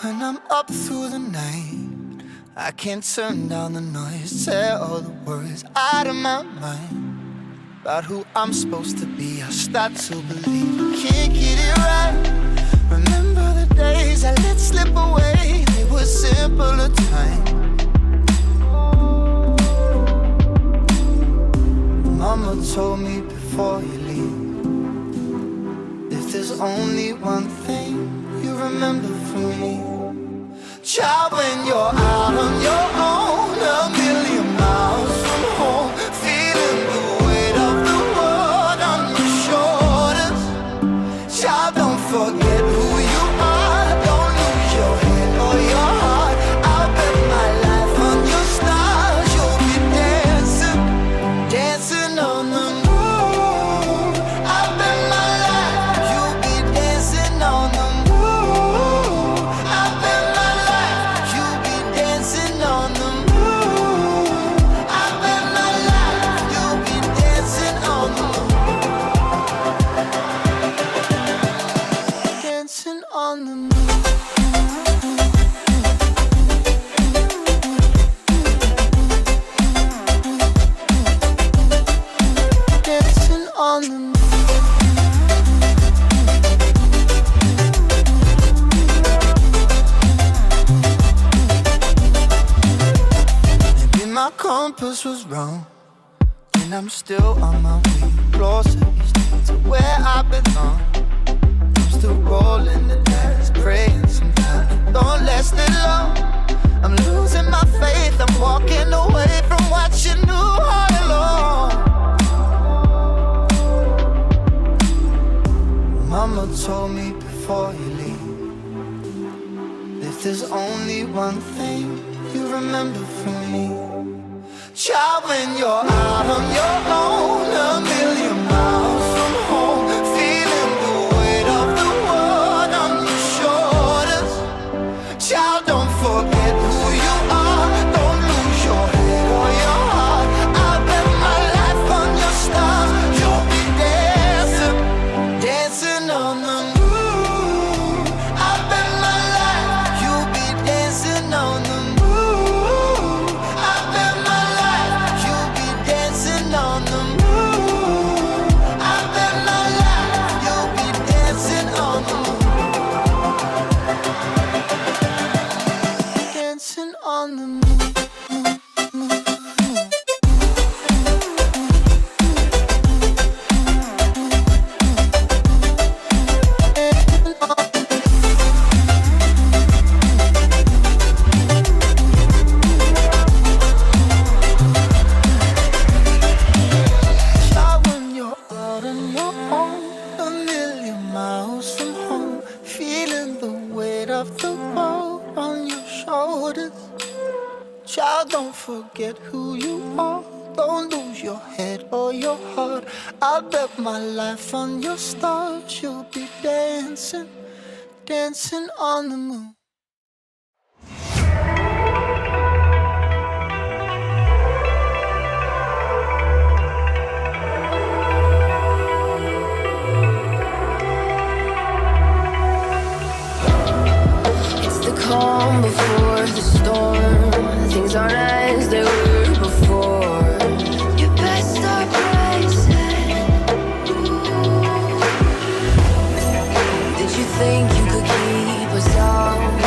When I'm up through the night, I can't turn down the noise, tear all the worries out of my mind. About who I'm supposed to be, I start to believe I can't get it right. Remember the days I let slip away, they were simpler times. Mama told me before you leave, if there's only one thing you remember from me, child, when you're out on your own, a million miles from home, feeling the weight of the world on your shoulders. Child, don't forget who you are, don't lose your head or your heart. I'll bet my life on your stars, you'll be dancing, dancing on the moon. I'll bet my life you'll be dancing on the moon. I'll bet my life you'll be dancing on the moon. I'll bet my life you'll be dancing on the moon. Dancing on the moon. Dancing on the moon. Maybe my compass was wrong, and I'm still on my way closer each day to where I belong. I'm still rolling the dice, praying sometimes don't last it long. I'm losing my faith, I'm walking away from what you knew all along. Mama told me before you leave, if there's only one thing you remember from me, child, when you're out on your own, a million miles from home, feeling the weight of the world on your shoulders. Child, don't forget who you are, don't lose your head or your heart. I'll bet my life on your stars, you'll be dancing, dancing on the moon. I'll bet my life you'll be dancing on the moon. I'll bet my life you'll be dancing on the moon. I'll bet my life you'll be dancing on the moon. Dancing on the moon. Child, when you're out on your own, a million miles from home, feeling the weight of the world on your shoulders. Child, don't forget who you are, don't lose your head or your heart. I bet my life on your stars, you'll be dancing, dancing on the moon. It's the calm before the storm. Things aren't as they were before. Your best start rising. Did you think you could keep us out?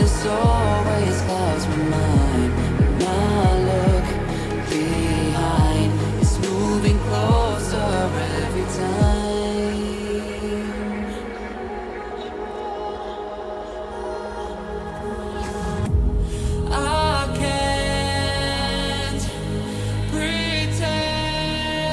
This always clouds my mind.